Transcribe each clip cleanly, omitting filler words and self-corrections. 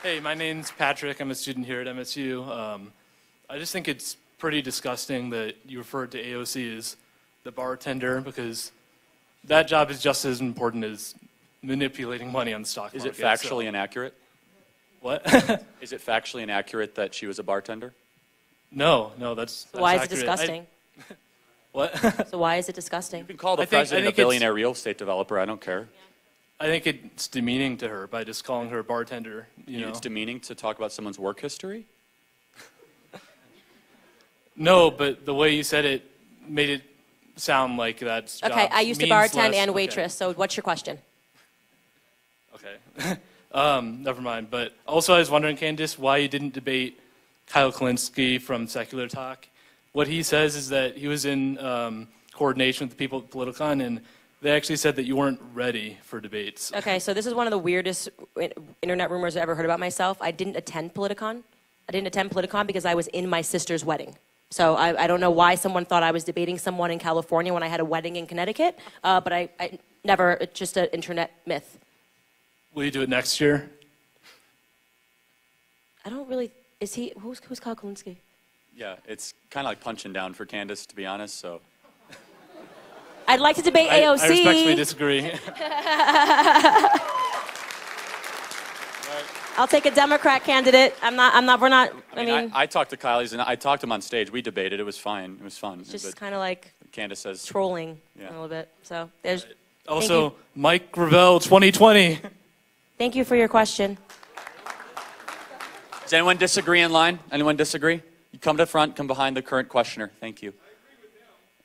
Hey, my name's Patrick. I'm a student here at MSU. I just think it's pretty disgusting that you referred to AOC as the bartender, because that job is just as important as manipulating money on the stock market. Is it factually inaccurate? What? Is it factually inaccurate that she was a bartender? No, that's Why is it accurate. disgusting? What? So why is it disgusting? You can call the I think president a billionaire real estate developer. I don't care. I think it's demeaning to her by just calling her a bartender. You know? It's demeaning to talk about someone's work history? No, but the way you said it made it sound like that's Okay, I used to bartend and waitress, so what's your question? Okay. Never mind. But also I was wondering, Candace, why you didn't debate Kyle Kalinske from Secular Talk. What he says is that he was in coordination with the people at Politicon, and they actually said that you weren't ready for debates. Okay, so this is one of the weirdest internet rumors I ever heard about myself. I didn't attend Politicon. I didn't attend Politicon because I was in my sister's wedding. So I don't know why someone thought I was debating someone in California when I had a wedding in Connecticut, but I never, it's just an internet myth. Will you do it next year? I don't really, who's Kyle Kalinske? Yeah, it's kind of like punching down for Candace, to be honest, so. I'd like to debate AOC. I respectfully disagree. I'll take a Democrat candidate. we're not, I mean. I talked to Kyle, I talked to him on stage. We debated. It was fine. It was fun. It's just kind of like Candace says trolling a little bit. So there's. Also, Mike Gravel 2020. Thank you for your question. Does anyone disagree in line? Anyone disagree? You come to the front, come behind the current questioner. Thank you.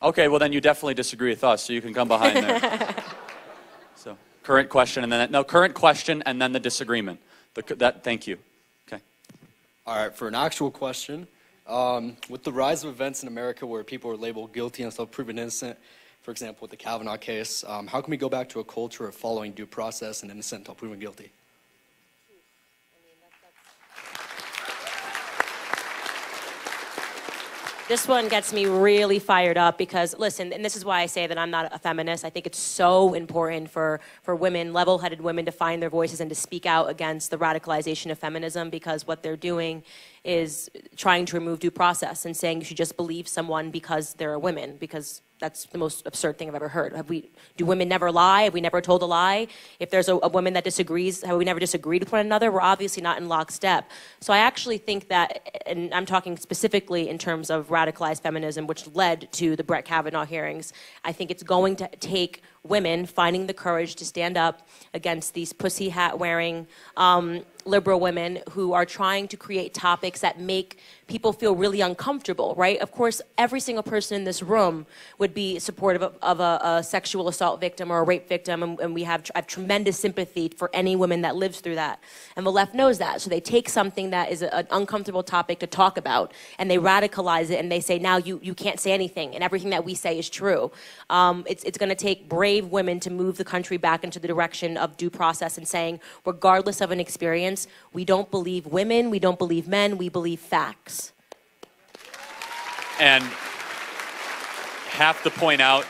Okay, well then you definitely disagree with us, so you can come behind there. So, current question and then current question and then the disagreement. Thank you. Okay. All right, for an actual question, with the rise of events in America where people are labeled guilty until proven innocent, for example, with the Kavanaugh case, how can we go back to a culture of following due process and innocent until proven guilty? This one gets me really fired up because, listen, and this is why I say that I'm not a feminist. I think it's so important for women, level-headed women, to find their voices and to speak out against the radicalization of feminism, because what they're doing is trying to remove due process and saying you should just believe someone because they're a woman, because that's the most absurd thing I've ever heard. Do women never lie? Have we never told a lie? If there's a woman that disagrees, have we never disagreed with one another? We're obviously not in lockstep. So I actually think that, and I'm talking specifically in terms of radicalized feminism, which led to the Brett Kavanaugh hearings, I think it's going to take women finding the courage to stand up against these pussy hat wearing liberal women who are trying to create topics that make people feel really uncomfortable, right? Of course, every single person in this room would be supportive of a sexual assault victim or a rape victim, and I have tremendous sympathy for any woman that lives through that. And the left knows that, so they take something that is an uncomfortable topic to talk about, and they radicalize it, and they say, now you can't say anything, and everything that we say is true. It's going to take brave women to move the country back into the direction of due process and saying, regardless of an experience, we don't believe women, we don't believe men, we believe facts. And have to point out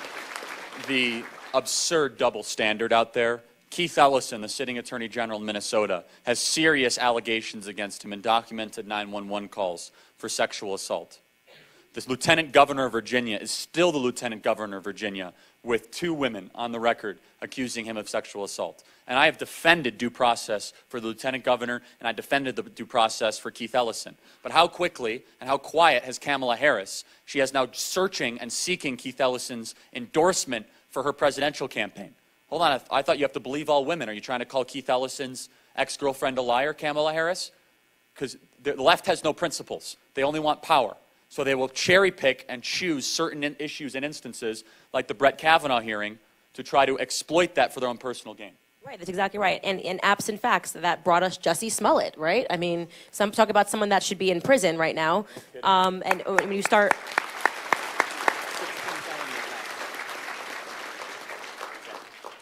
the absurd double standard out there. Keith Ellison, the sitting attorney general in Minnesota, has serious allegations against him and documented 911 calls for sexual assault. The lieutenant governor of Virginia is still the lieutenant governor of Virginia, with 2 women on the record accusing him of sexual assault. And I have defended due process for the lieutenant governor, and I defended the due process for Keith Ellison. But how quickly and how quiet has Kamala Harris? She is now searching and seeking Keith Ellison's endorsement for her presidential campaign. Hold on, I thought you have to believe all women. Are you trying to call Keith Ellison's ex-girlfriend a liar, Kamala Harris? Because the left has no principles. They only want power. So they will cherry pick and choose certain issues and instances, like the Brett Kavanaugh hearing, to try to exploit that for their own personal gain. Right, that's exactly right. And absent facts, that brought us Jussie Smollett, right? I mean, some talk about someone that should be in prison right now. And when you start...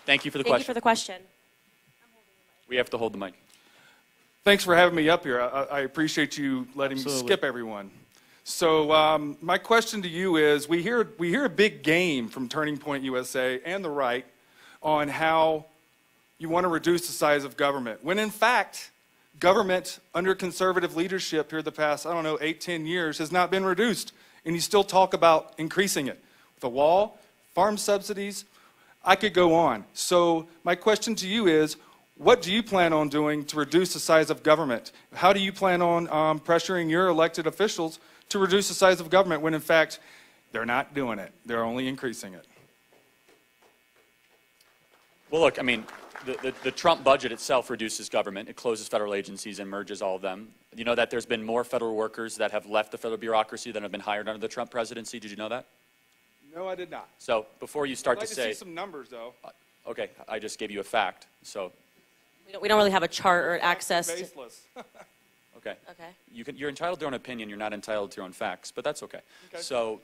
Thank you for the question. Thank you for the question. We have to hold the mic. Thanks for having me up here. I appreciate you letting me skip everyone. So my question to you is, we hear a big game from Turning Point USA and the right on how you want to reduce the size of government, when in fact Government under conservative leadership here the past, I don't know, 8, 10 years has not been reduced. And you still talk about increasing it. The wall, farm subsidies, I could go on. So my question to you is, what do you plan on doing to reduce the size of government? How do you plan on pressuring your elected officials to reduce the size of government when in fact they're not doing it? They're only increasing it. Well, look, I mean, the Trump budget itself reduces government. It closes federal agencies and merges all of them. You know that there's been more federal workers that have left the federal bureaucracy than have been hired under the Trump presidency. Did you know that? No, I did not. So before you start I'd like to to say, see some numbers, though. okay, I just gave you a fact. So, We don't really have a chart or access to. Baseless. okay. Okay. You're entitled to your own opinion. You're not entitled to your own facts, but that's okay. So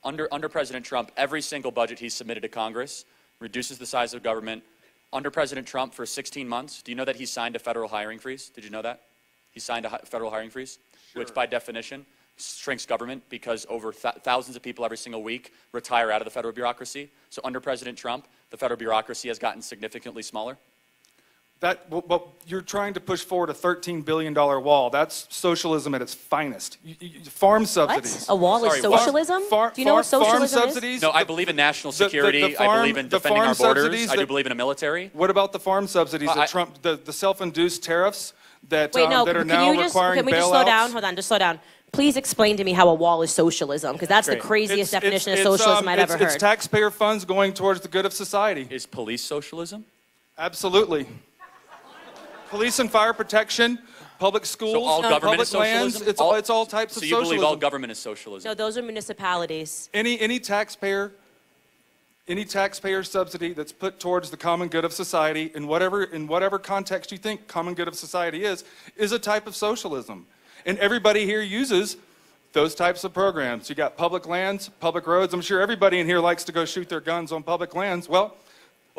under President Trump, every single budget he's submitted to Congress reduces the size of government. Under President Trump, for 16 months, do you know that he signed a federal hiring freeze? Did you know that? He signed a federal hiring freeze, which by definition shrinks government because over thousands of people every single week retire out of the federal bureaucracy. So under President Trump, the federal bureaucracy has gotten significantly smaller. But you're trying to push forward a $13 billion wall. That's socialism at its finest. Farm subsidies. What? A wall Sorry, is what? socialism? Do you know what socialism farm is? subsidies? No, I believe in national security. I believe in defending our borders. I do believe in a military. What about the farm subsidies that Trump, the self-induced tariffs that, Wait, no, that are can now you just, requiring can we just bailouts? slow down? Hold on, just slow down. Please explain to me how a wall is socialism, because that's the craziest definition of socialism I've ever heard. It's taxpayer funds going towards the good of society. Is police socialism? Absolutely. Police and fire protection, public schools, So all government public is socialism? lands, it's all types of So you socialism. believe all government is socialism? No, those are municipalities. Any taxpayer subsidy that's put towards the common good of society in whatever context you think common good of society is a type of socialism. And everybody here uses those types of programs. You got public lands, public roads. I'm sure everybody in here likes to go shoot their guns on public lands. Well,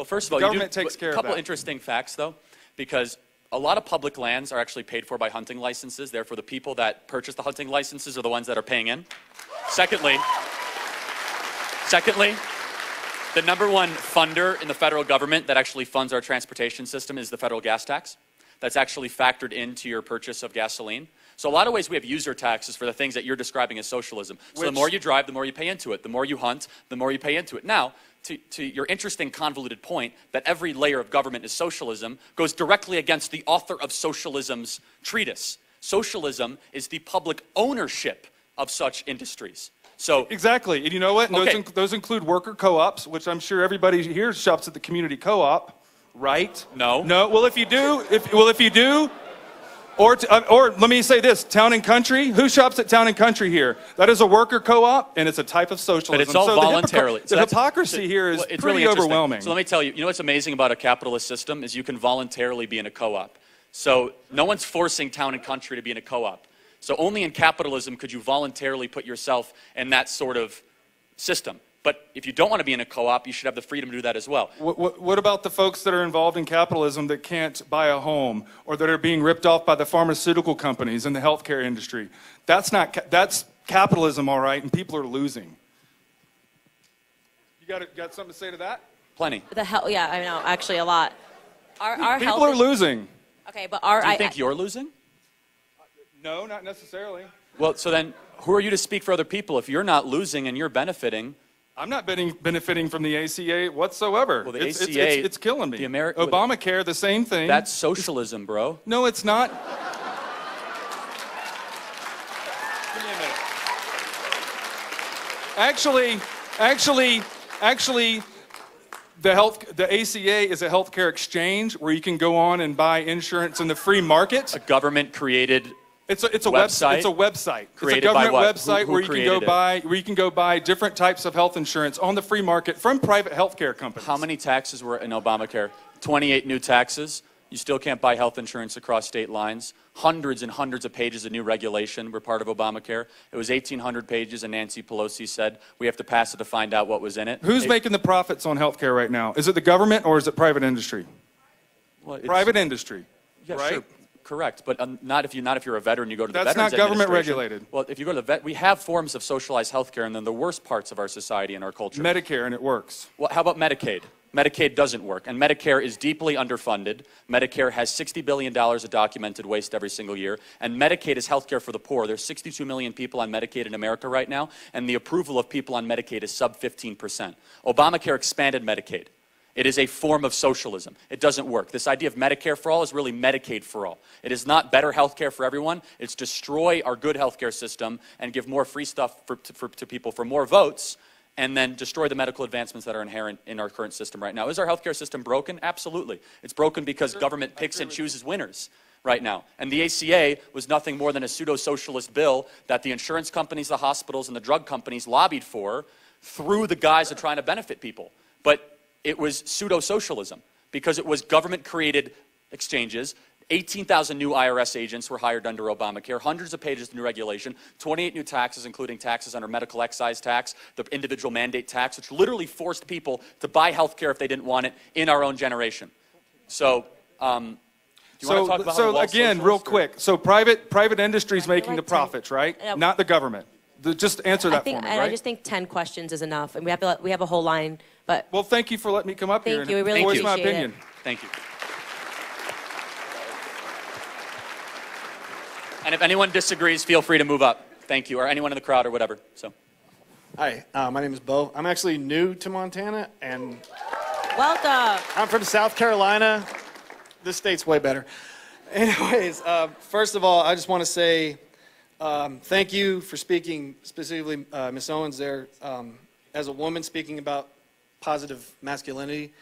first of all, government takes care of a couple that. interesting facts, though, because a lot of public lands are actually paid for by hunting licenses. Therefore, the people that purchase the hunting licenses are the ones that are paying in. Secondly, the number one funder in the federal government that actually funds our transportation system is the federal gas tax. That's actually factored into your purchase of gasoline. So a lot of ways we have user taxes for the things that you're describing as socialism. So the more you drive, the more you pay into it. The more you hunt, the more you pay into it. Now, to your interesting convoluted point that every layer of government is socialism goes directly against the author of Socialism's treatise. Socialism is the public ownership of such industries. So exactly, and you know what? And those include worker co-ops, which I'm sure everybody here shops at the community co-op, right? No. No. Well, if you do, or let me say this: Town and Country. Who shops at Town and Country here? That is a worker co-op, and it's a type of socialism. But it's all voluntarily. The hypocrisy here is it's pretty really overwhelming. So let me tell you, you know what's amazing about a capitalist system is you can voluntarily be in a co-op. So no one's forcing Town and Country to be in a co-op. So only in capitalism could you voluntarily put yourself in that sort of system. But if you don't want to be in a co-op, you should have the freedom to do that as well. What about the folks that are involved in capitalism that can't buy a home or that are being ripped off by the pharmaceutical companies and the healthcare industry? That's capitalism, all right, and people are losing. You got something to say to that? Plenty. Yeah, I know, actually a lot. Our people are losing. Okay, but Do you think you're losing? No, not necessarily. Well, so then who are you to speak for other people if you're not losing and you're benefiting? I'm not benefiting from the ACA whatsoever. Well, the it's, ACA, it's killing me. the Obamacare, the same thing. That's socialism, bro. No, it's not. Give me a minute. Actually, the ACA is a healthcare exchange where you can go on and buy insurance in the free market. A government-created It's a website. It's a website. Created it's a government by what? website Who where you can go buy different types of health insurance on the free market from private healthcare companies. How many taxes were in Obamacare? 28 new taxes. You still can't buy health insurance across state lines. Hundreds and hundreds of pages of new regulation were part of Obamacare. It was 1,800 pages, and Nancy Pelosi said we have to pass it to find out what was in it. Who's making the profits on healthcare right now? Is it the government or is it private industry? Well, Private industry, yeah, right? Sure. Correct, but not if you're a veteran. You go to the That's Veterans not government Administration. regulated. Well, if you go to the vet, we have forms of socialized health care, and then the worst parts of our society and our culture. Medicare, and it works. Well, how about Medicaid? Medicaid doesn't work, and Medicare is deeply underfunded. Medicare has $60 billion of documented waste every single year, and Medicaid is health care for the poor. There's 62 million people on Medicaid in America right now, and the approval of people on Medicaid is sub 15%. Obamacare expanded Medicaid. It is a form of socialism. It doesn't work. This idea of Medicare for all is really Medicaid for all. It is not better health care for everyone. It's destroy our good health care system and give more free stuff to people for more votes, and then destroy the medical advancements that are inherent in our current system right now. Is our healthcare system broken? Absolutely. It's broken because government picks and chooses winners right now. And the ACA was nothing more than a pseudo-socialist bill that the insurance companies, the hospitals, and the drug companies lobbied for through the guise of trying to benefit people. But it was pseudo-socialism because it was government-created exchanges. 18,000 new IRS agents were hired under Obamacare, hundreds of pages of new regulation, 28 new taxes, including taxes under medical excise tax, the individual mandate tax, which literally forced people to buy health care if they didn't want it in our own generation. So, do you want to talk about so again, real quick, so private industry is making the profits, right? Yeah. Not the government. Just answer that for me, right? I just think 10 questions is enough, and we have a whole line. But well, thank you for letting me come up here thank you. We really voice my appreciate opinion. it. Thank you. And if anyone disagrees, feel free to move up. Thank you, or anyone in the crowd or whatever. So, hi, my name is Bo. I'm actually new to Montana, and welcome. I'm from South Carolina. This state's way better. Anyways, first of all, I just want to say thank you for speaking, specifically Ms. Owens there, as a woman speaking about positive masculinity.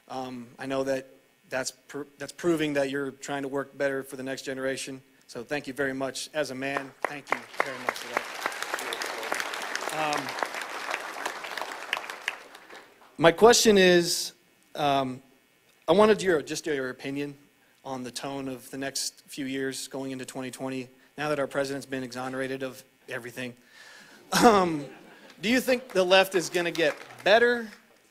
I know that that's proving that you're trying to work better for the next generation. So thank you very much. As a man, thank you very much for that. My question is, I wanted just your opinion on the tone of the next few years going into 2020, now that our president's been exonerated of everything. Do you think the left is going to get better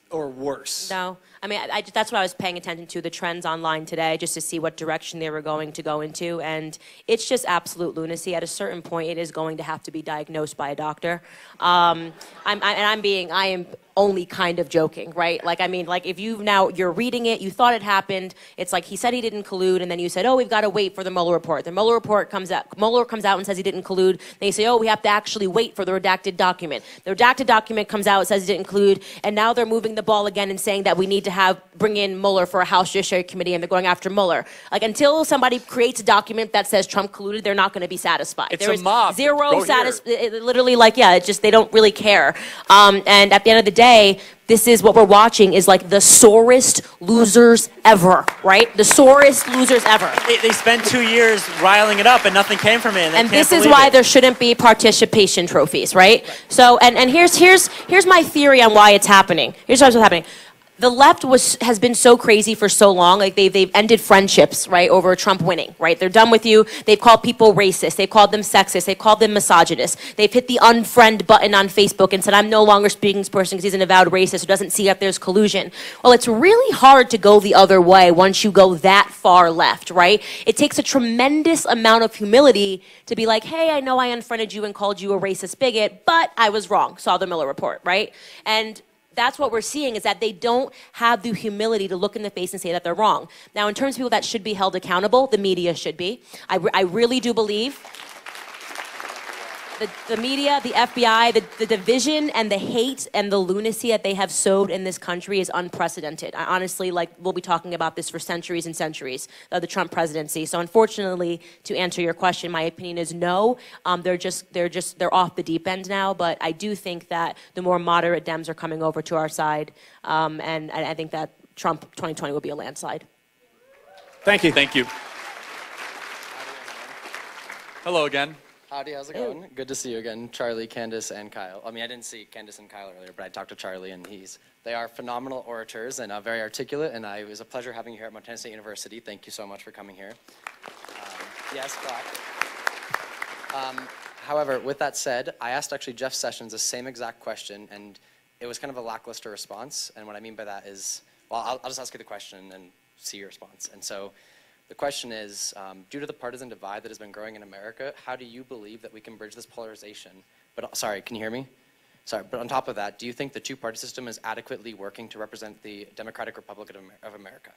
or worse? No. I mean, that's what I was paying attention to, the trends online today, just to see what direction they were going to go into. And it's just absolute lunacy. At a certain point, it is going to have to be diagnosed by a doctor. I am only kind of joking, right? Like, I mean, like if you're reading it, you thought it happened. It's like he said he didn't collude, and then you said, oh, we've got to wait for the Mueller report. The Mueller report comes out. Mueller comes out and says he didn't collude. They say, oh, we have to actually wait for the redacted document. The redacted document comes out, says he didn't collude, and now they're moving the ball again and saying that we need to bring in Mueller for a House Judiciary Committee, and they're going after Mueller. Like, until somebody creates a document that says Trump colluded, they're not going to be satisfied. It's a mob. Zero literally, like, yeah, it's just they don't really care. And at the end of the day, this is what we're watching is like the sorest losers ever, right? The sorest losers ever. They spent 2 years riling it up and nothing came from it. And this is why there shouldn't be participation trophies, right? So, and here's my theory on why it's happening. Here's what's happening. The left has been so crazy for so long. Like they've ended friendships, right, over Trump winning, right? They're done with you. They've called people racist. They've called them sexist. They've called them misogynist. They've hit the unfriend button on Facebook and said, I'm no longer speaking to this person because he's an avowed racist who doesn't see that there's collusion. Well, it's really hard to go the other way once you go that far left, right? It takes a tremendous amount of humility to be like, hey, I know I unfriended you and called you a racist bigot, but I was wrong. Saw the Mueller report, right? And that's what we're seeing is that they don't have the humility to look in the face and say that they're wrong. Now, in terms of people that should be held accountable, the media should be. I really do believe the media, the FBI, the division and the hate and the lunacy that they have sowed in this country is unprecedented. I honestly, we'll be talking about this for centuries and centuries, the Trump presidency. So unfortunately, to answer your question, my opinion is no. They're off the deep end now, but I do think that the more moderate Dems are coming over to our side, and I think that Trump 2020 will be a landslide. Thank you. thank you. Hello again. Howdy, how's it going? Good to see you again, Charlie, Candace, and Kyle. I mean, I didn't see Candace and Kyle earlier, but I talked to Charlie, and they are phenomenal orators and very articulate, and it was a pleasure having you here at Montana State University. Thank you so much for coming here. Yes, clap. However, with that said, I asked actually Jeff Sessions the same exact question, and it was kind of a lackluster response, and what I mean by that is, well, I'll just ask you the question and see your response. And so, the question is, due to the partisan divide that has been growing in America, how do you believe that we can bridge this polarization? But sorry, can you hear me? But on top of that, do you think the two-party system is adequately working to represent the Democratic Republic of America?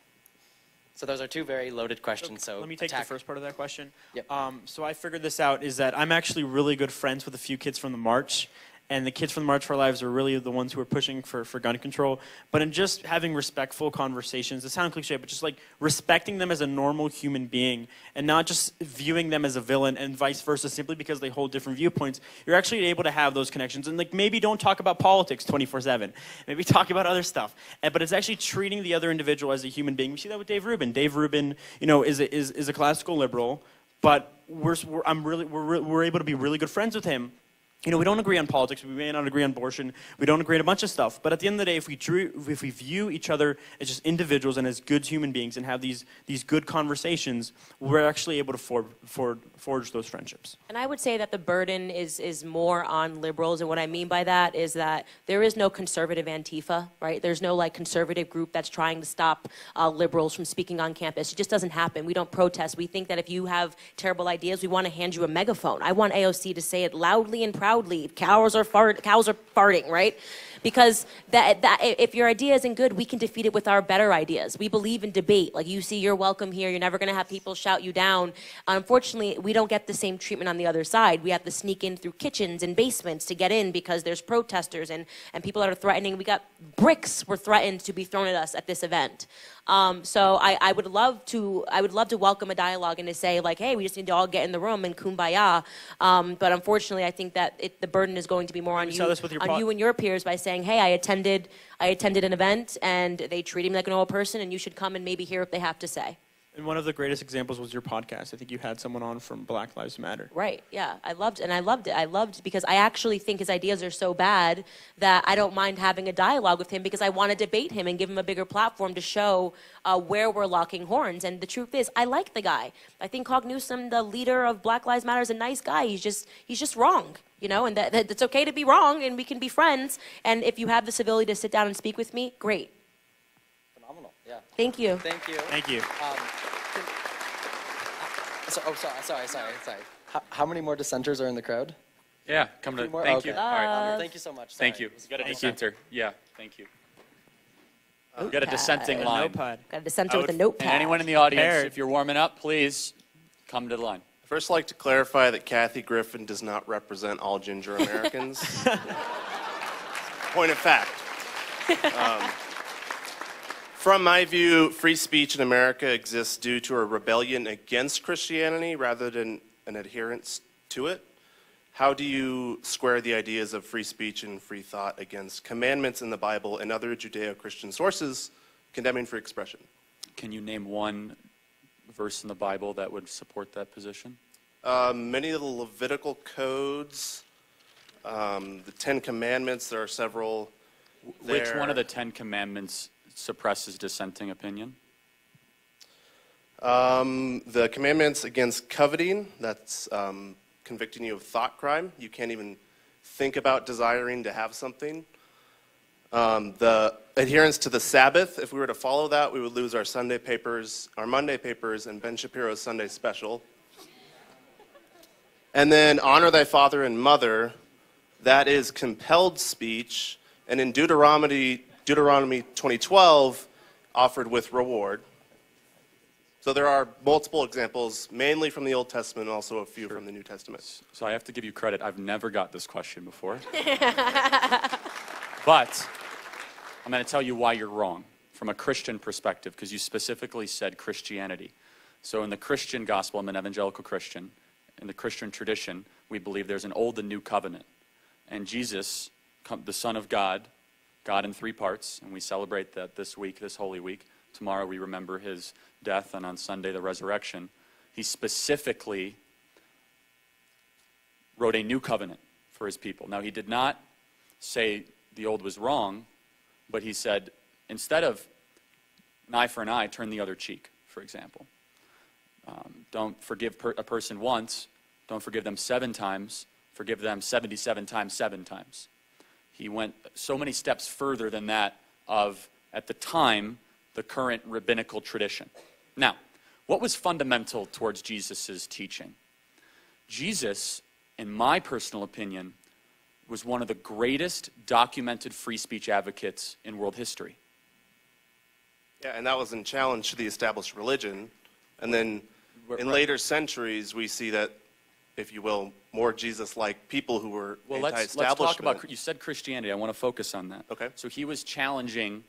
So those are two very loaded questions. So let me take the first part of that question. Yep. So I figured this out is that I'm actually really good friends with a few kids from the March. And the kids from the March for Our Lives are really the ones who are pushing for gun control. But in just having respectful conversations, it sounds cliche, but just like respecting them as a normal human being and not just viewing them as a villain and vice versa simply because they hold different viewpoints, you're actually able to have those connections. And like maybe don't talk about politics 24/7. Maybe talk about other stuff. But it's actually treating the other individual as a human being. We see that with Dave Rubin. Dave Rubin, is a classical liberal, but we're able to be really good friends with him. We don't agree on politics, we may not agree on abortion, we don't agree on a bunch of stuff, but at the end of the day, if we view each other as just individuals and as good human beings and have these good conversations, we're actually able to forge those friendships. And I would say that the burden is more on liberals, and what I mean by that is that there is no conservative Antifa, right? There's no like conservative group that's trying to stop liberals from speaking on campus. It just doesn't happen. We don't protest. We think that if you have terrible ideas, we want to hand you a megaphone. I want AOC to say it loudly and proudly. Cows are farting, right? Because if your idea isn't good, we can defeat it with our better ideas. We believe in debate. Like you see, you're welcome here. You're never going to have people shout you down. Unfortunately, we don't get the same treatment on the other side. We have to sneak in through kitchens and basements to get in because there's protesters and people that are threatening. We got bricks were threatened to be thrown at us at this event. So I would love to welcome a dialogue and to say like, hey, we just need to all get in the room and kumbaya. But unfortunately, I think that the burden is going to be more on you and your peers by saying, hey, I attended an event and they treated me like a normal person, and you should come and maybe hear what they have to say. And one of the greatest examples was your podcast. I think you had someone on from Black Lives Matter. Right, yeah. I loved it. I loved because I actually think his ideas are so bad that I don't mind having a dialogue with him because I want to debate him and give him a bigger platform to show where we're locking horns. And the truth is, I like the guy. I think Hog Newsom, the leader of Black Lives Matter, is a nice guy. He's just wrong, and that it's okay to be wrong and we can be friends. And if you have the civility to sit down and speak with me, great. Phenomenal, yeah. Thank you. Thank you. Thank you. Sorry. How many more dissenters are in the crowd? Yeah, come to. More? Thank Okay. you. All right. Thank you so much. Thank you. It was Got a phenomenal. dissenter. Yeah, thank you. We've got a dissenting line. Notepad. Got a dissenter with a notepad. And anyone in the audience, Prepared. if you're warming up, please come to the line. First, I'd like to clarify that Kathy Griffin does not represent all ginger Americans. Point of fact. From my view, free speech in America exists due to a rebellion against Christianity rather than an adherence to it. How do you square the ideas of free speech and free thought against commandments in the Bible and other Judeo-Christian sources condemning free expression? Can you name one verse in the Bible that would support that position? Many of the Levitical codes, the Ten Commandments, there are several there. Which one of the 10 Commandments suppresses dissenting opinion? The commandments against coveting, that's convicting you of thought crime. You can't even think about desiring to have something. The adherence to the Sabbath, if we were to follow that, we would lose our Sunday papers, our Monday papers, and Ben Shapiro's Sunday special. And then honor thy father and mother, that is compelled speech, and in Deuteronomy 20:12, offered with reward. So there are multiple examples, mainly from the Old Testament and also a few from the New Testament. So I have to give you credit. I've never got this question before. But I'm going to tell you why you're wrong from a Christian perspective, because you specifically said Christianity. So in the Christian gospel, I'm an evangelical Christian. In the Christian tradition, we believe there's an old and new covenant. And Jesus, the Son of God, God in three parts, and we celebrate that this week, this Holy Week. Tomorrow we remember his death, and on Sunday the resurrection. He specifically wrote a new covenant for his people. Now, he did not say the old was wrong, but he said, instead of an eye for an eye, turn the other cheek, for example. Don't forgive a person once, don't forgive them 7 times, forgive them 77 times 7 times. He went so many steps further than that of, at the time, the current rabbinical tradition. Now, what was fundamental towards Jesus' teaching? Jesus, in my personal opinion, was one of the greatest documented free speech advocates in world history. Yeah, and that was in challenge to the established religion. And then in later centuries, we see that, if you will, more Jesus-like people who were let's talk about, you said Christianity. I want to focus on that. Okay. So he was challenging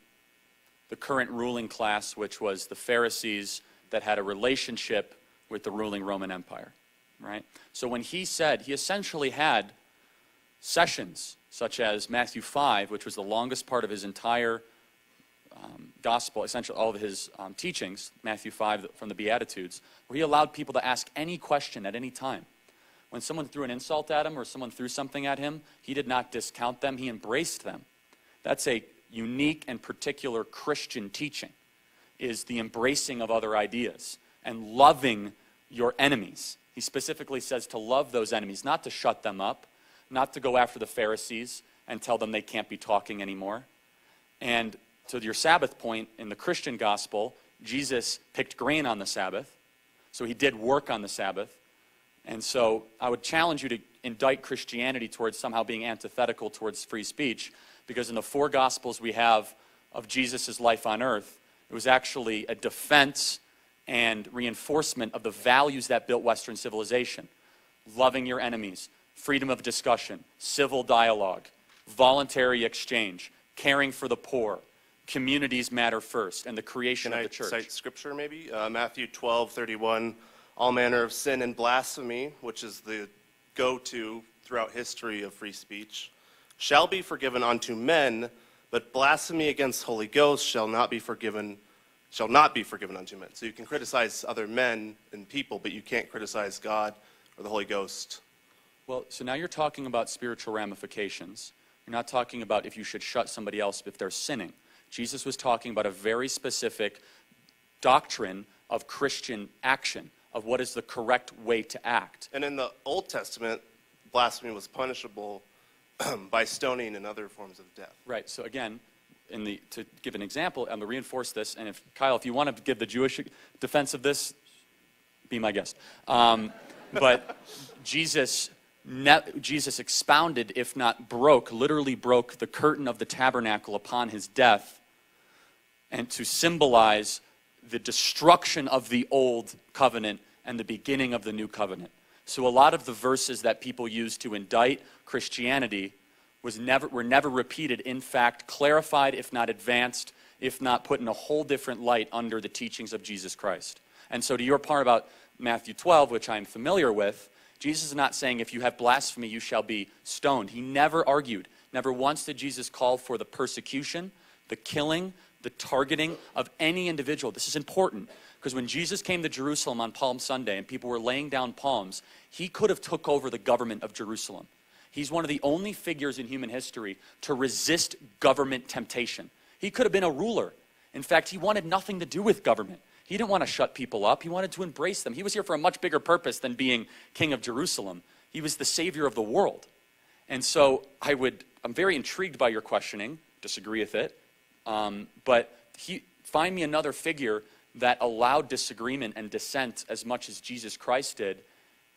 the current ruling class, which was the Pharisees that had a relationship with the ruling Roman Empire, right? So when he said, he essentially had sessions such as Matthew 5, which was the longest part of his entire gospel, essentially all of his teachings, Matthew 5 from the Beatitudes, where he allowed people to ask any question at any time. When someone threw an insult at him or someone threw something at him, he did not discount them, he embraced them. That's a unique and particular Christian teaching, is the embracing of other ideas and loving your enemies. He specifically says to love those enemies, not to shut them up, not to go after the Pharisees and tell them they can't be talking anymore. And to your Sabbath point, in the Christian gospel, Jesus picked grain on the Sabbath, so he did work on the Sabbath. And so I would challenge you to indict Christianity towards somehow being antithetical towards free speech, because in the 4 Gospels we have of Jesus' life on earth, it was actually a defense and reinforcement of the values that built Western civilization. Loving your enemies, freedom of discussion, civil dialogue, voluntary exchange, caring for the poor, communities matter first, and the creation of the church. Can I cite scripture maybe? Matthew 12:31, all manner of sin and blasphemy, which is the go-to throughout history of free speech, shall be forgiven unto men, but blasphemy against Holy Ghost shall not be forgiven unto men. So you can criticize other men and people, but you can't criticize God or the Holy Ghost. Well, so now you're talking about spiritual ramifications. You're not talking about if you should shut somebody else if they're sinning. Jesus was talking about a very specific doctrine of Christian action, of what is the correct way to act. And in the Old Testament, blasphemy was punishable by stoning and other forms of death. Right, so again, to give an example, I'm going to reinforce this, and Kyle, if you want to give the Jewish defense of this, be my guest. But Jesus expounded, if not literally broke the curtain of the tabernacle upon his death, and to symbolize the destruction of the old covenant and the beginning of the new covenant. So a lot of the verses that people use to indict Christianity were never repeated, in fact, clarified, if not advanced, if not put in a whole different light under the teachings of Jesus Christ. And so to your part about Matthew 12, which I'm familiar with, Jesus is not saying if you have blasphemy, you shall be stoned. He never argued. Never once did Jesus call for the persecution, the killing, the targeting of any individual. This is important, because when Jesus came to Jerusalem on Palm Sunday and people were laying down palms, he could have took over the government of Jerusalem. He's one of the only figures in human history to resist government temptation. He could have been a ruler. In fact, he wanted nothing to do with government. He didn't want to shut people up. He wanted to embrace them. He was here for a much bigger purpose than being king of Jerusalem. He was the savior of the world. And so I'm very intrigued by your questioning, disagree with it, but find me another figure that allowed disagreement and dissent as much as Jesus Christ did.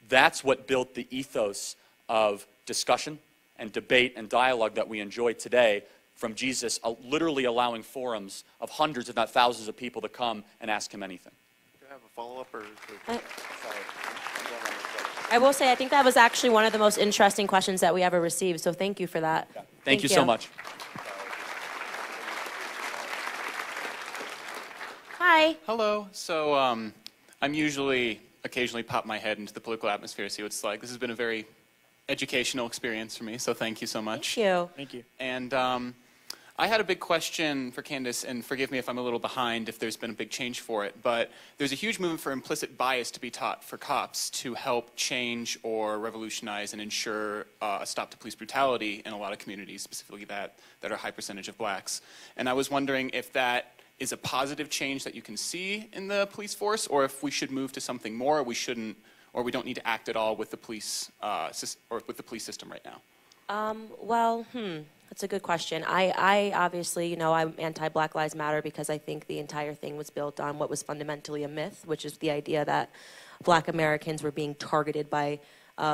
That's what built the ethos of discussion and debate and dialogue that we enjoy today, from Jesus literally allowing forums of hundreds, if not thousands, of people to come and ask him anything. Do I have a follow-up? I will say, I think that was actually one of the most interesting questions that we ever received, so thank you for that. Yeah. Thank you so much. Hi. Hello. So I'm occasionally pop my head into the political atmosphere, see what it's like. This has been a very educational experience for me, so thank you so much. Thank you. Thank you. And I had a big question for Candace, and forgive me if I'm a little behind if there's been a big change for it, but there's a huge movement for implicit bias to be taught for cops to help change or revolutionize and ensure a stop to police brutality in a lot of communities, specifically that are a high percentage of blacks. And I was wondering if that is a positive change that you can see in the police force, or if we should move to something more, or we shouldn't, or we don't need to act at all with the police system right now. That's a good question. I obviously, I'm anti-Black Lives Matter because I think the entire thing was built on what was fundamentally a myth, which is the idea that Black Americans were being targeted by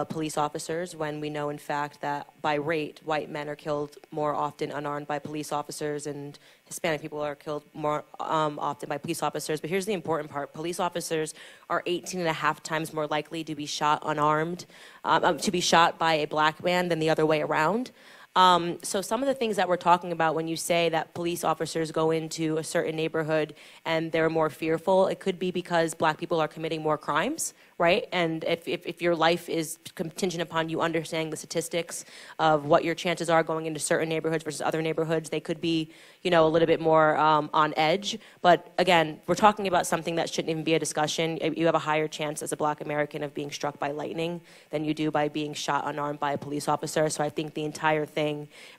police officers when we know, in fact, that by rate, white men are killed more often unarmed by police officers, and Hispanic people are killed more often by police officers. But here's the important part. Police officers are 18.5 times more likely to be shot unarmed, to be shot by a black man than the other way around. So some of the things that we're talking about when you say that police officers go into a certain neighborhood and they're more fearful, it could be because black people are committing more crimes, right? And if your life is contingent upon you understanding the statistics of what your chances are going into certain neighborhoods versus other neighborhoods, they could be, you know, a little bit more on edge. But again, we're talking about something that shouldn't even be a discussion. You have a higher chance as a black American of being struck by lightning than you do by being shot unarmed by a police officer. So I think the entire thing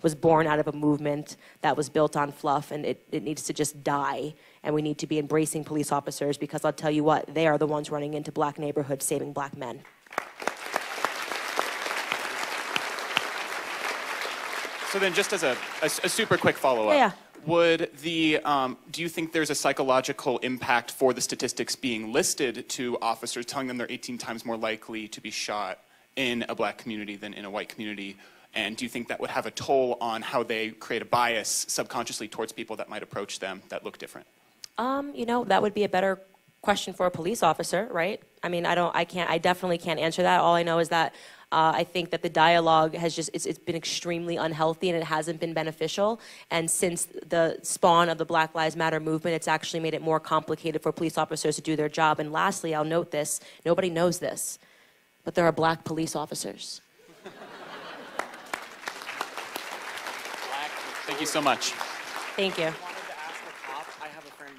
was born out of a movement that was built on fluff, and it needs to just die. And we need to be embracing police officers, because I'll tell you what, they are the ones running into black neighborhoods saving black men. So then just as a super quick follow-up. Yeah. Would the, do you think there's a psychological impact for the statistics being listed to officers, telling them they're 18 times more likely to be shot in a black community than in a white community? And do you think that would have a toll on how they create a bias subconsciously towards people that might approach them that look different? You know, that would be a better question for a police officer, right? I mean, I definitely can't answer that. All I know is that I think that the dialogue has just, it's been extremely unhealthy, and it hasn't been beneficial. And since the spawn of the Black Lives Matter movement, it's actually made it more complicated for police officers to do their job. And lastly, I'll note this, nobody knows this, but there are black police officers. Thank you so much. Thank you.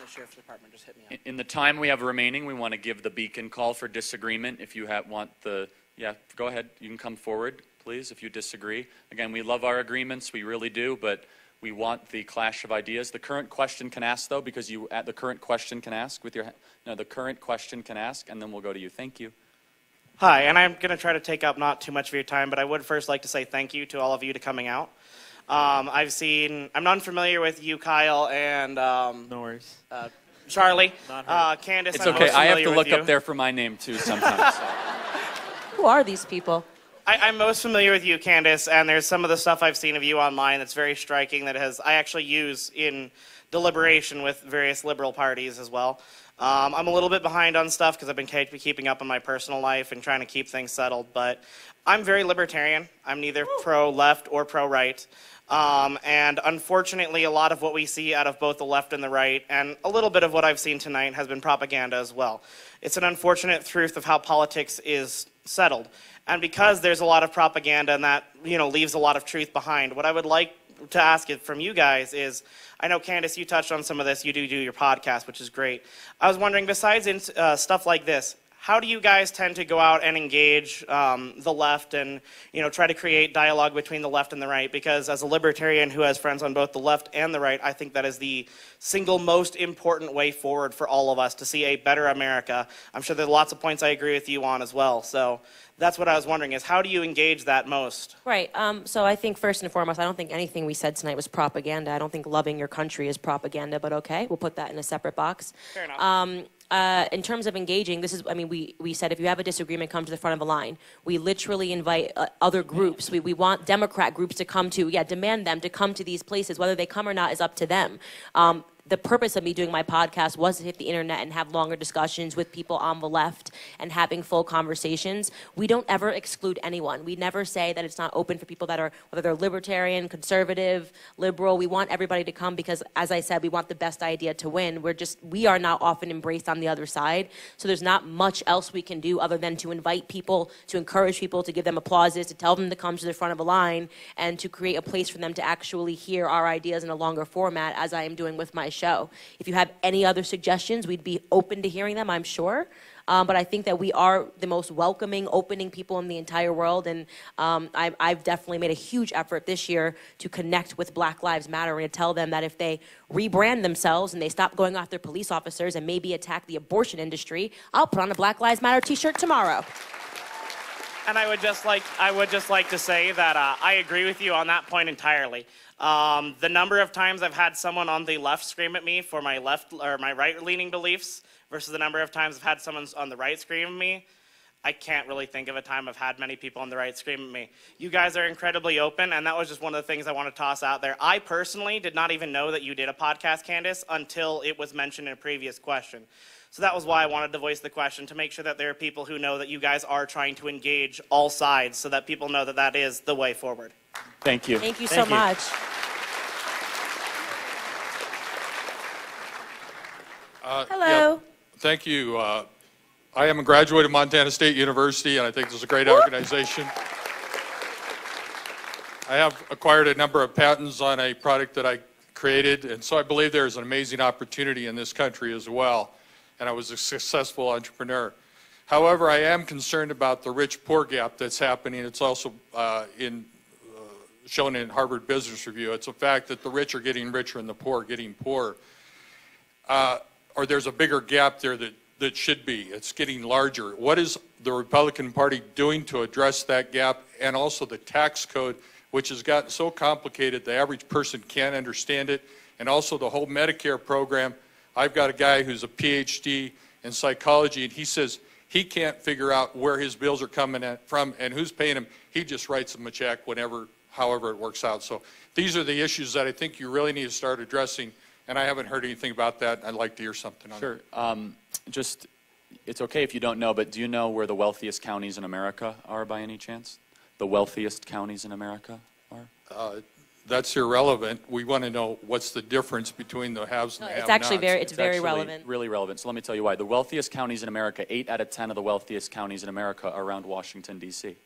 Sheriff's Department just hit me up. In the time we have remaining, we want to give the beacon call for disagreement. If you want the, yeah, go ahead. You can come forward, please, if you disagree. Again, we love our agreements. We really do, but we want the clash of ideas. The current question can ask, though, because you, the current question can ask with your, no, the current question can ask, and then we'll go to you. Thank you. Hi, and I'm going to try to take up not too much of your time, but I would first like to say thank you to all of you to coming out. I'm not familiar with you, Kyle, and No worries. Charlie. Candace, It's I'm okay. most I have familiar to with look you. up there for my name, too, sometimes. So. Who are these people? I'm most familiar with you, Candace, and there's some of the stuff I've seen of you online that's very striking that I actually use in deliberation with various liberal parties as well. I'm a little bit behind on stuff because I've been keeping up on my personal life and trying to keep things settled, but I'm very libertarian. I'm neither pro-left or pro-right. And unfortunately, a lot of what we see out of both the left and the right, and a little bit of what I've seen tonight, has been propaganda as well. It's an unfortunate truth of how politics is settled. And because there's a lot of propaganda and that, you know, leaves a lot of truth behind, what I would like to ask it from you guys is, I know, Candace, you touched on some of this. You do your podcast, which is great. I was wondering, besides stuff like this, how do you guys tend to go out and engage the left and, you know, try to create dialogue between the left and the right? Because as a libertarian who has friends on both the left and the right, I think that is the single most important way forward for all of us to see a better America. I'm sure there's lots of points I agree with you on as well. So that's what I was wondering, is how do you engage that most? Right. So I think first and foremost, I don't think anything we said tonight was propaganda. I don't think loving your country is propaganda, but okay, we'll put that in a separate box. Fair enough. In terms of engaging, this is, I mean, we said if you have a disagreement, come to the front of a line. We literally invite other groups. We want Democrat groups to come to, demand them to come to these places. Whether they come or not is up to them. The purpose of me doing my podcast was to hit the internet and have longer discussions with people on the left and having full conversations. We don't ever exclude anyone. We never say that it's not open for people that are, whether they're libertarian, conservative, liberal. We want everybody to come because, as I said, we want the best idea to win. We are not often embraced on the other side. So there's not much else we can do other than to invite people, to encourage people, to give them applauses, to tell them to come to the front of a line, and to create a place for them to actually hear our ideas in a longer format, as I am doing with my show. If you have any other suggestions, we'd be open to hearing them, I'm sure. But I think that we are the most welcoming, opening people in the entire world, and I've definitely made a huge effort this year to connect with Black Lives Matter and to tell them that if they rebrand themselves and they stop going after police officers and maybe attack the abortion industry, I'll put on a Black Lives Matter t-shirt tomorrow. And I would just like to say that I agree with you on that point entirely. The number of times I've had someone on the left scream at me for my left or my right-leaning beliefs versus the number of times I've had someone on the right scream at me, I can't really think of a time I've had many people on the right scream at me. You guys are incredibly open, and that was just one of the things I want to toss out there. I personally did not even know that you did a podcast, Candace, until it was mentioned in a previous question. So that was why I wanted to voice the question, to make sure that there are people who know that you guys are trying to engage all sides so that people know that that is the way forward. Thank you. Thank you so much. Hello. Yeah, thank you. I am a graduate of Montana State University, and I think this is a great organization. I have acquired a number of patents on a product that I created, and so I believe there is an amazing opportunity in this country as well, and I was a successful entrepreneur. However, I am concerned about the rich-poor gap that's happening. It's also shown in Harvard Business Review. It's a fact that the rich are getting richer and the poor are getting poorer. Or there's a bigger gap there that should be. It's getting larger. What is the Republican Party doing to address that gap, and also the tax code, which has gotten so complicated the average person can't understand it, and also the whole Medicare program? I've got a guy who's a PhD in psychology, and he says he can't figure out where his bills are coming from and who's paying him. He just writes them a check however it works out. So these are the issues that I think you really need to start addressing, and I haven't heard anything about that. I'd like to hear something on that. Sure. It's okay if you don't know, but do you know where the wealthiest counties in America are by any chance? The wealthiest counties in America are? That's irrelevant. We want to know what's the difference between the haves and the have-nots. It's actually very Actually relevant. Really relevant. So let me tell you why. The wealthiest counties in America, 8 out of 10 of the wealthiest counties in America are around Washington, D.C.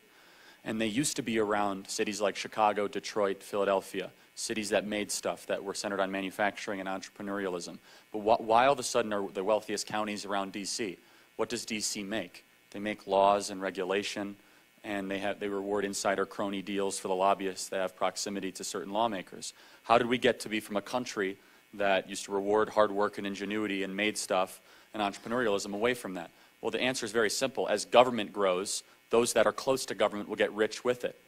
And they used to be around cities like Chicago, Detroit, Philadelphia, cities that made stuff that were centered on manufacturing and entrepreneurialism. But why all of a sudden are the wealthiest counties around D.C.? What does D.C. make? They make laws and regulation, and they reward insider crony deals for the lobbyists that have proximity to certain lawmakers. How did we get to be from a country that used to reward hard work and ingenuity and made stuff and entrepreneurialism away from that? Well, the answer is very simple. As government grows, those that are close to government will get rich with it.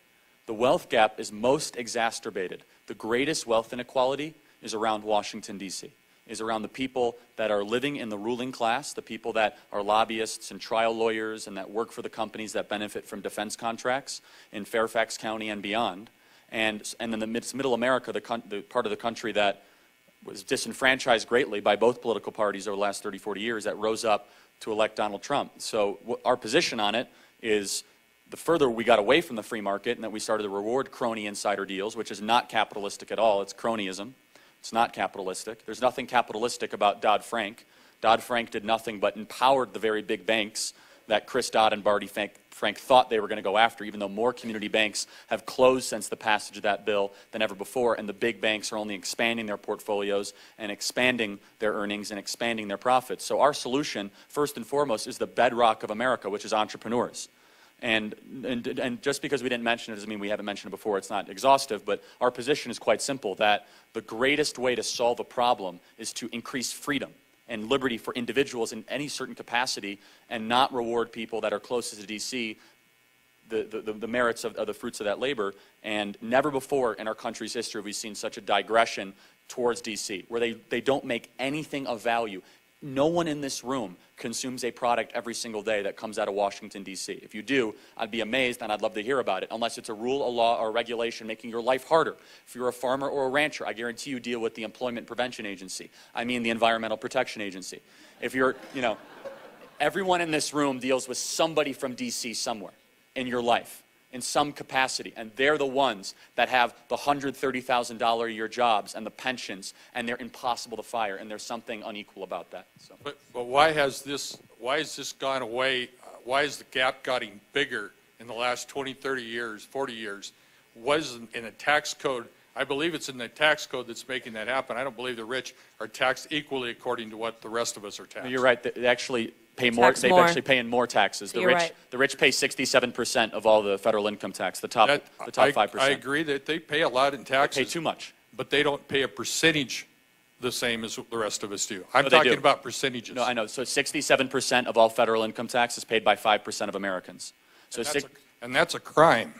The wealth gap is most exacerbated. The greatest wealth inequality is around Washington, D.C., is around the people that are living in the ruling class, the people that are lobbyists and trial lawyers and that work for the companies that benefit from defense contracts in Fairfax County and beyond. And then the middle America, the part of the country that was disenfranchised greatly by both political parties over the last 30, 40 years that rose up to elect Donald Trump. So our position on it is the further we got away from the free market and that we started to reward crony insider deals, which is not capitalistic at all, it's cronyism. It's not capitalistic. There's nothing capitalistic about Dodd-Frank. Dodd-Frank did nothing but empowered the very big banks that Chris Dodd and Barty Frank thought they were going to go after, even though more community banks have closed since the passage of that bill than ever before, and the big banks are only expanding their portfolios and expanding their earnings and expanding their profits. So our solution, first and foremost, is the bedrock of America, which is entrepreneurs. And just because we didn't mention it doesn't mean we haven't mentioned it before. It's not exhaustive, but our position is quite simple, that the greatest way to solve a problem is to increase freedom and liberty for individuals in any certain capacity and not reward people that are closest to D.C. the merits of the fruits of that labor. And never before in our country's history have we seen such a digression towards D.C., where they don't make anything of value. No one in this room consumes a product every single day that comes out of Washington, D.C. If you do, I'd be amazed and I'd love to hear about it, unless it's a rule, a law, or a regulation making your life harder. If you're a farmer or a rancher, I guarantee you deal with the Employment Prevention Agency. I mean the Environmental Protection Agency. If you're, everyone in this room deals with somebody from D.C. somewhere in your life, in some capacity, and they're the ones that have the $130,000 a year jobs and the pensions, and they're impossible to fire, and there's something unequal about that. So. But why has this gone away? Why is the gap getting bigger in the last 20, 30 years, 40 years? What is in the tax code? I believe it's in the tax code that's making that happen. I don't believe the rich are taxed equally according to what the rest of us are taxed. No, you're right. They actually pay more. They actually pay in more taxes. So the rich pay 67% of all the federal income tax. The top 5%. I agree that they pay a lot in taxes. They pay too much. But they don't pay a percentage the same as the rest of us do. I'm talking about percentages. No, I know. So 67% of all federal income tax is paid by 5% of Americans. So and that's a crime.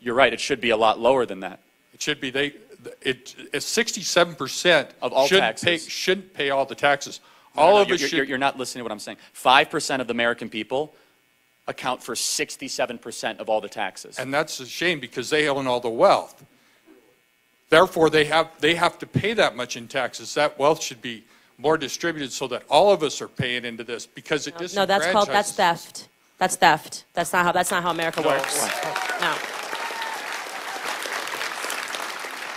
You're right. It should be a lot lower than that. It should be. 67% of all taxes shouldn't pay all the taxes. All of us should. You're not listening to what I'm saying. 5% of the American people account for 67% of all the taxes. And that's a shame because they own all the wealth. Therefore, they have to pay that much in taxes. That wealth should be more distributed so that all of us are paying into this because it disenfranchises. No, that's theft. That's theft. That's not how America works. No.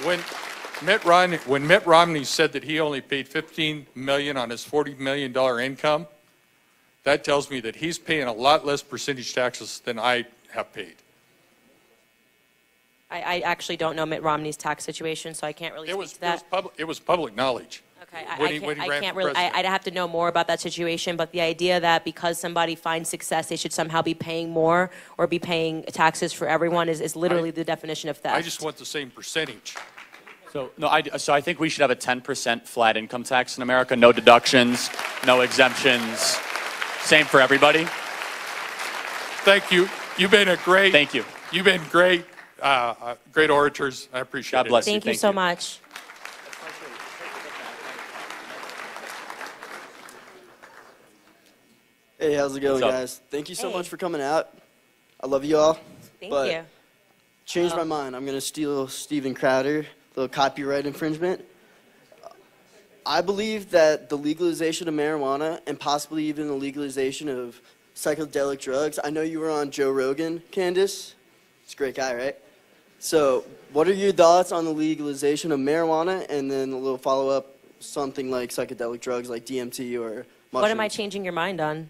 When Mitt Romney said that he only paid $15 million on his $40 million income, that tells me that he's paying a lot less percentage taxes than I have paid. I actually don't know Mitt Romney's tax situation, so I can't really speak to that. It was public knowledge. Okay, I can't really. I'd have to know more about that situation. But the idea that because somebody finds success, they should somehow be paying more or be paying taxes for everyone is literally the definition of theft. I just want the same percentage. So I think we should have a 10% flat income tax in America. No deductions, no exemptions. Same for everybody. Thank you. You've been Thank you. You've been great. Great orators. I appreciate it. God bless you. Thank you so much. Hey, how's it going, guys? Thank you so much for coming out. I love you all. Thank you. Changed my mind. I'm going to steal Steven Crowder, little copyright infringement. I believe that the legalization of marijuana and possibly even the legalization of psychedelic drugs. I know you were on Joe Rogan, Candace. He's a great guy, right? So what are your thoughts on the legalization of marijuana and then a little follow-up, something like psychedelic drugs like DMT or mushrooms? What am I changing your mind on?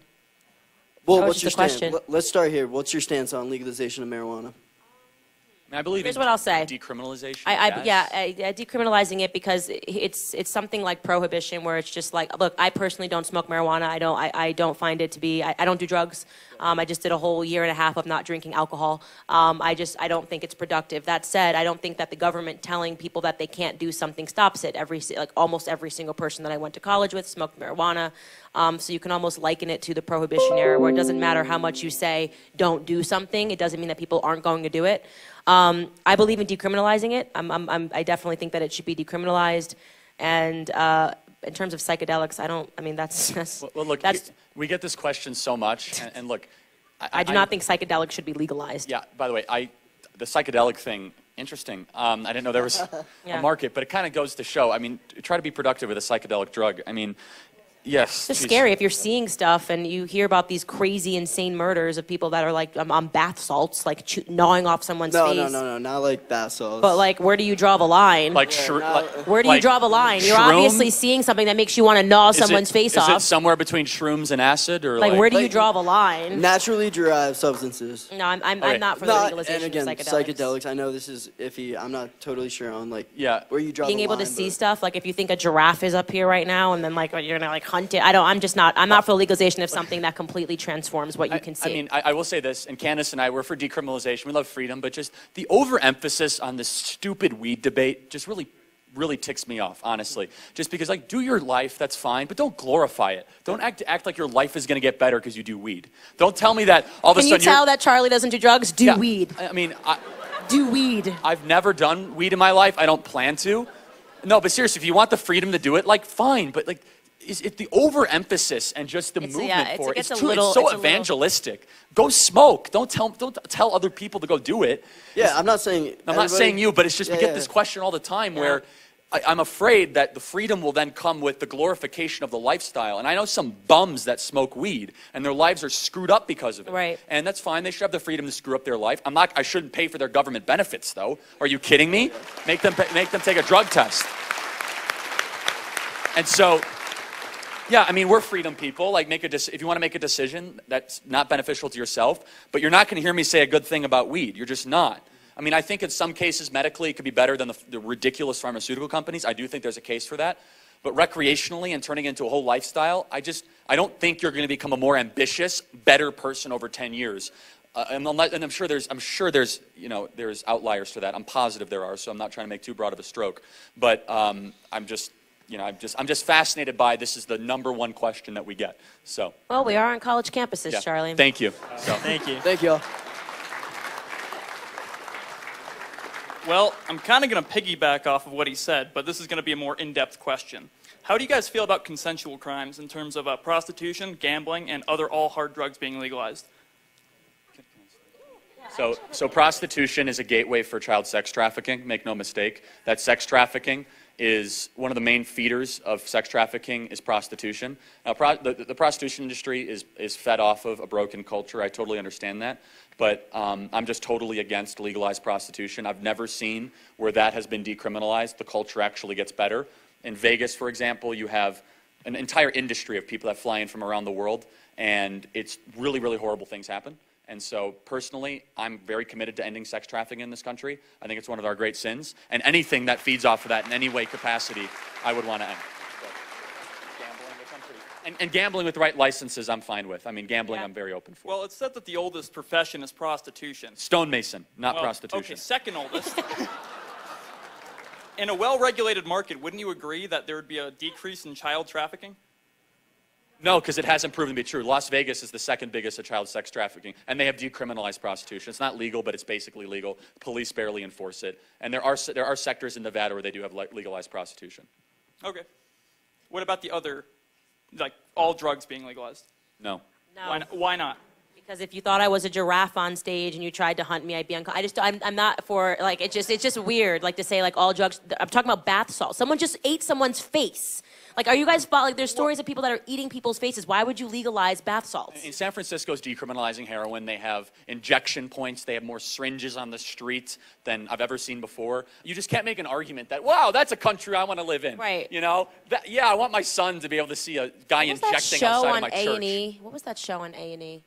Well, what's your stance? Let's start here. What's your stance on legalization of marijuana? I believe Here's what I'll say. Decriminalization. Decriminalizing it because it's something like prohibition, where it's just like, look, I personally don't smoke marijuana. I don't find it to be. I don't do drugs. I just did a whole year and a half of not drinking alcohol. I don't think it's productive. That said, I don't think that the government telling people that they can't do something stops it. Almost every single person that I went to college with smoked marijuana. So you can almost liken it to the prohibition era, where it doesn't matter how much you say don't do something. It doesn't mean that people aren't going to do it. I believe in decriminalizing it. I definitely think that it should be decriminalized. And in terms of psychedelics, that's well, look, we get this question so much, and look, I do not think psychedelics should be legalized. Yeah. By the way, the psychedelic thing, interesting. I didn't know there was a market, but it kind of goes to show. I mean, try to be productive with a psychedelic drug. I mean. Yes. It's just scary if you're seeing stuff and you hear about these crazy, insane murders of people that are like on bath salts, like gnawing off someone's face. No, not like bath salts. But like, where do you draw the line? Like, where do you draw the line? You're obviously seeing something that makes you want to gnaw someone's face off. Is it somewhere between shrooms and acid, or like where do you draw the line? Naturally derived substances. No, I'm not for the legalization and again, of psychedelics. I know this is iffy. I'm not totally sure on where you draw being the line. able to see stuff. Like if you think a giraffe is up here right now, and then like you're gonna like hunt it. I'm not for legalization of something that completely transforms what you can see. I mean, I will say this, and Candace and I, we're for decriminalization. We love freedom, but just the overemphasis on this stupid weed debate just really ticks me off, honestly. Just because, like, do your life, that's fine, but don't glorify it. Don't act like your life is going to get better because you do weed. Don't tell me that all of a sudden Can you tell that Charlie doesn't do drugs? Do weed. I mean, do weed. I've never done weed in my life. I don't plan to. No, but seriously, if you want the freedom to do it, like, fine, but like, is it the overemphasis and just the movement for it? It's so evangelistic. Go smoke. Don't tell other people to go do it. Yeah, I'm not saying. I'm not saying you, but it's just we get this question all the time where I'm afraid that the freedom will then come with the glorification of the lifestyle. And I know some bums that smoke weed and their lives are screwed up because of it. Right. And that's fine. They should have the freedom to screw up their life. I shouldn't pay for their government benefits though. Are you kidding me? Make them take a drug test. And so. Yeah, I mean, we're freedom people. Like, if you want to make a decision that's not beneficial to yourself, but you're not going to hear me say a good thing about weed. You're just not. I mean, I think in some cases, medically, it could be better than the ridiculous pharmaceutical companies. I do think there's a case for that. But recreationally and turning it into a whole lifestyle, I don't think you're going to become a more ambitious, better person over 10 years. And I'm sure there's there's outliers to that. I'm positive there are, so I'm not trying to make too broad of a stroke. But I'm just fascinated by this is the #1 question that we get. So. Well, we are on college campuses, Charlie. Thank you. Thank you. Thank you all. Well, I'm kind of going to piggyback off of what he said, but this is going to be a more in-depth question. How do you guys feel about consensual crimes in terms of prostitution, gambling, and all hard drugs being legalized? So prostitution is a gateway for child sex trafficking, make no mistake. That sex trafficking is one of the main feeders of sex trafficking is prostitution. Now, the prostitution industry is fed off of a broken culture. I totally understand that. But I'm just totally against legalized prostitution. I've never seen where that has been decriminalized. The culture actually gets better. In Vegas, for example, you have an entire industry of people that fly in from around the world, and it's really, really horrible things happen. And so, personally, I'm very committed to ending sex trafficking in this country. I think it's one of our great sins. And anything that feeds off of that in any way, capacity, I would want to end. And gambling with the right licenses, I'm fine with. I mean, gambling, I'm very open for. Well, it's said that the oldest profession is prostitution. Stonemason, not prostitution. Okay, second oldest. In a well-regulated market, wouldn't you agree that there would be a decrease in child trafficking? No, because it hasn't proven to be true. Las Vegas is the second biggest of child sex trafficking, and they have decriminalized prostitution. It's not legal, but it's basically legal. Police barely enforce it. And there are sectors in Nevada where they do have legalized prostitution. Okay. What about the other, like all drugs being legalized? No. No. Why not? Because if you thought I was a giraffe on stage and you tried to hunt me, I'd be I'm not for, like, it's just weird, like, to say, like, all drugs. I'm talking about bath salts. Someone just ate someone's face. Like, are you guys, like, there's stories of people that are eating people's faces. Why would you legalize bath salts? In San Francisco's decriminalizing heroin. They have injection points. They have more syringes on the streets than I've ever seen before. You just can't make an argument that, wow, that's a country I want to live in. Right. You know? Yeah, I want my son to be able to see a guy injecting outside of my church. A&E? What was that show on A&E?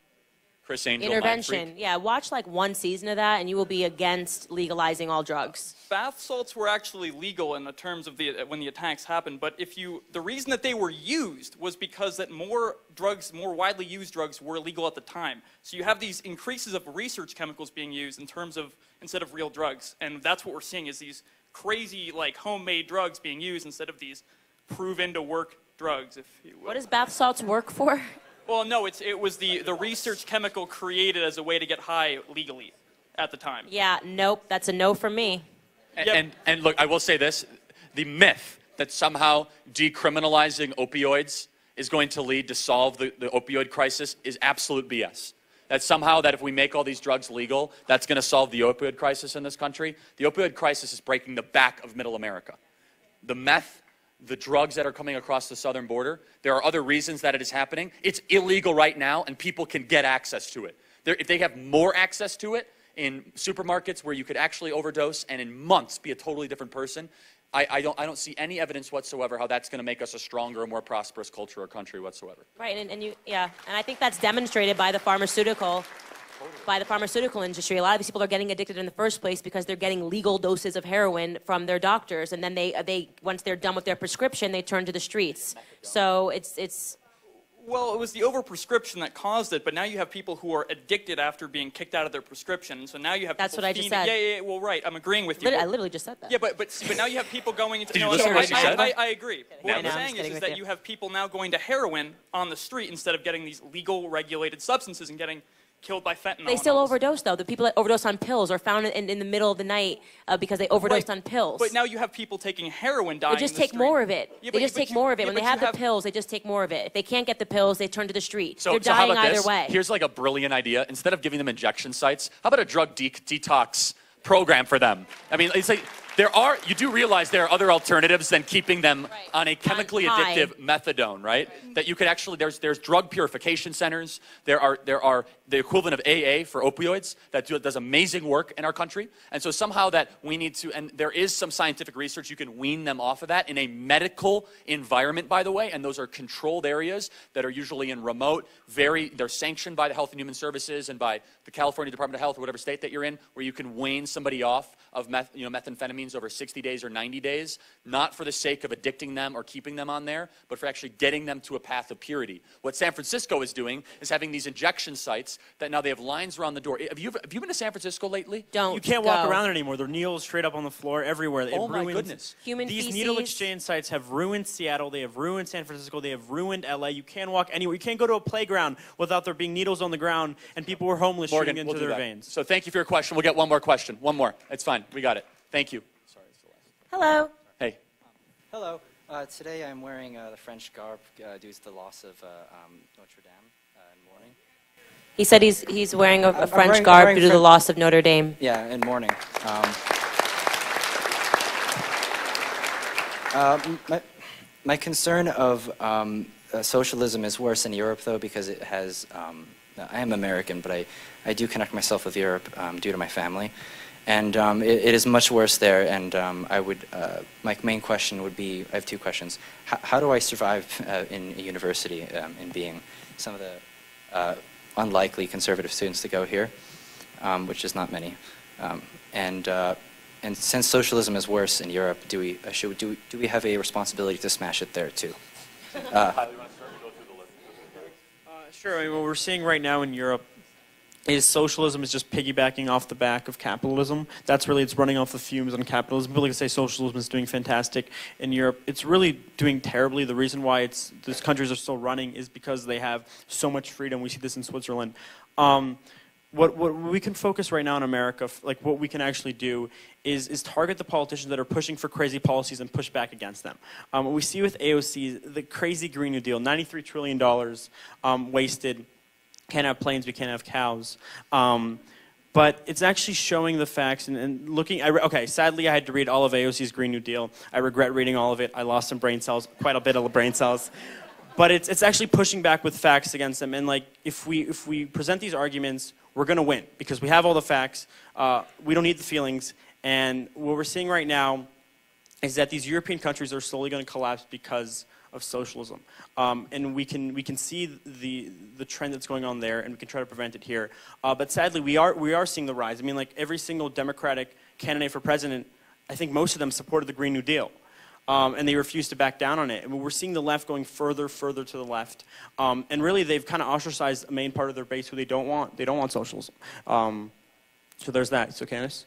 Chris Angel, Intervention. Yeah, watch like one season of that and you will be against legalizing all drugs. Bath salts were actually legal in the terms of when the attacks happened, but the reason that they were used was because that more widely used drugs were illegal at the time. So you have these increases of research chemicals being used instead of real drugs. And that's what we're seeing is these crazy, like, homemade drugs being used instead of these proven to work drugs, if you will. What does bath salts work for? Well, no, it was the research chemical created as a way to get high legally at the time. Yeah, nope, that's a no from me. And look, I will say this, the myth that somehow decriminalizing opioids is going to lead to solve the opioid crisis is absolute BS. That somehow that if we make all these drugs legal, that's going to solve the opioid crisis in this country. The opioid crisis is breaking the back of middle America. The meth, the drugs that are coming across the southern border, there are other reasons that it is happening. It's illegal right now, and people can get access to it. If they have more access to it in supermarkets where you could actually overdose and in months be a totally different person, I don't see any evidence whatsoever how that's going to make us a stronger or more prosperous culture or country whatsoever. Right, and I think that's demonstrated by the pharmaceutical industry. A lot of these people are getting addicted in the first place because they're getting legal doses of heroin from their doctors, and then they once they're done with their prescription, they turn to the streets. So it's. Well, it was the overprescription that caused it, but now you have people who are addicted after being kicked out of their prescription. So now you have That's people what I just said. Yeah, well, right. I'm agreeing with you. I literally just said that. Yeah, but now you have people going into. Did you listen to what she said? I agree. What I'm I'm saying just is that you have people now going to heroin on the street instead of getting these legal, regulated substances and getting killed by fentanyl. They still overdose, though. The people that overdose on pills are found in the middle of the night because they overdosed on pills. But now you have people taking heroin dying. They just take more of it. Yeah, they just take more of it. When they have the pills, they just take more of it. If they can't get the pills, they turn to the street. They're dying how about either this? way. Here's like a brilliant idea. Instead of giving them injection sites, how about a drug detox program for them? I mean, it's like you do realize there are other alternatives than keeping them on a chemically addictive methadone, right? That you could actually, there's drug purification centers. There are the equivalent of AA for opioids that does amazing work in our country. And so somehow that we need to, and there is some scientific research, you can wean them off of that in a medical environment, by the way, and those are controlled areas that are usually in remote, they're sanctioned by the Health and Human Services and by the California Department of Health or whatever state that you're in, where you can wean somebody off of methamphetamines over 60 days or 90 days, not for the sake of addicting them or keeping them on there, but for actually getting them to a path of purity. What San Francisco is doing is having these injection sites that now they have lines around the door. Have you been to San Francisco lately? Don't. You can't walk around it anymore. There are needles straight up on the floor everywhere. Oh my goodness. Human These feces. needle exchange sites have ruined Seattle. They have ruined San Francisco. They have ruined LA. You can't walk anywhere. You can't go to a playground without there being needles on the ground and people were homeless Morgan, shooting we'll into do their that. veins. So thank you for your question. We'll get one more question. One more. It's fine. We got it. Thank you. Sorry, it's the last. Hello. Hey. Hello. Today I'm wearing the French garb due to the loss of Notre Dame in mourning. He said he's wearing a I'm French wearing- garb wearing due to the French- loss of Notre Dame. Yeah, in mourning. My concern of socialism is worse in Europe, though, because it has. I am American, but I do connect myself with Europe due to my family, and it is much worse there. And I would. My main question would be: I have two questions. How do I survive in a university in being some of the unlikely conservative students to go here, which is not many, and since socialism is worse in Europe, do we have a responsibility to smash it there too? Sure. I mean, what we're seeing right now in Europe is socialism is just piggybacking off the back of capitalism. That's really, it's running off the fumes on capitalism. People like to say socialism is doing fantastic in Europe. It's really doing terribly. The reason why these countries are still running is because they have so much freedom. We see this in Switzerland. What we can focus right now in America, like what we can actually do, is target the politicians that are pushing for crazy policies and push back against them. What we see with AOC, the crazy Green New Deal, $93 trillion wasted. Can't have planes, we can't have cows. But it's actually showing the facts and looking. Okay, sadly, I had to read all of AOC's Green New Deal. I regret reading all of it. I lost some brain cells, quite a bit of brain cells. But it's actually pushing back with facts against them. And like, if we present these arguments, we're going to win because we have all the facts. We don't need the feelings. And what we're seeing right now is that these European countries are slowly going to collapse because of socialism. And we can see the trend that's going on there, and we can try to prevent it here. But sadly, we are seeing the rise. I mean, like every single Democratic candidate for president, I think most of them supported the Green New Deal. And they refuse to back down on it. And we're seeing the left going further to the left. And really, they've kind of ostracized a main part of their base who they don't want. They don't want socialism. So there's that. So Candace?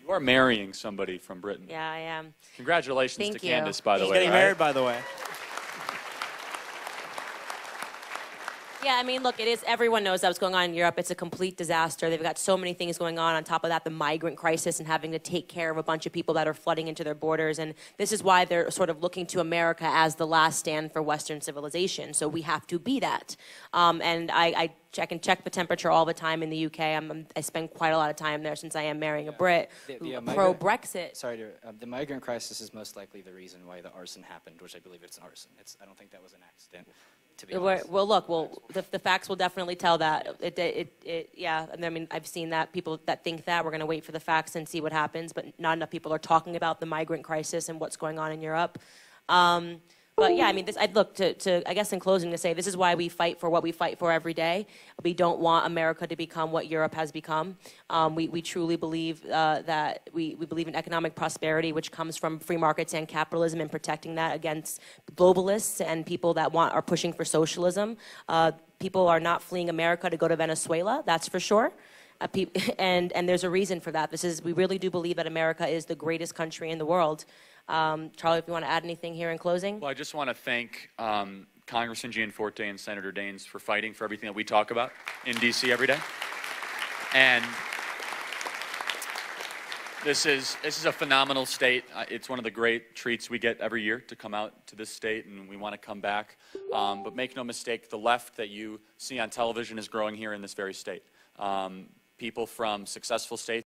You are marrying somebody from Britain. Yeah, I am. Congratulations Thank to you. Candace, by the Thank way. Getting right? married, by the way. Yeah, I mean, look, it is, everyone knows that what's going on in Europe. It's a complete disaster. They've got so many things going on. On top of that, the migrant crisis and having to take care of a bunch of people that are flooding into their borders. And this is why they're sort of looking to America as the last stand for Western civilization. So we have to be that. And I can check the temperature all the time in the UK. I spend quite a lot of time there since I am marrying a Brit. Pro-Brexit. Sorry, the migrant crisis is most likely the reason why the arson happened, which I believe it's arson. I don't think that was an accident. To be honest. Well, look, the facts will definitely tell that. Yeah, I mean, I've seen that. People that think that, we're going to wait for the facts and see what happens, but not enough people are talking about the migrant crisis and what's going on in Europe. But yeah, I mean, I'd look I guess in closing to say, this is why we fight for what we fight for every day. We don't want America to become what Europe has become. We truly believe that we believe in economic prosperity, which comes from free markets and capitalism, and protecting that against globalists and people that are pushing for socialism. People are not fleeing America to go to Venezuela, that's for sure. And there's a reason for that. We really do believe that America is the greatest country in the world. Charlie, if you want to add anything here in closing. Well, I just want to thank Congressman Gianforte and Senator Daines for fighting for everything that we talk about in D.C. every day. And this is a phenomenal state. It's one of the great treats we get every year to come out to this state, and we want to come back. But make no mistake, the left that you see on television is growing here in this very state. People from successful states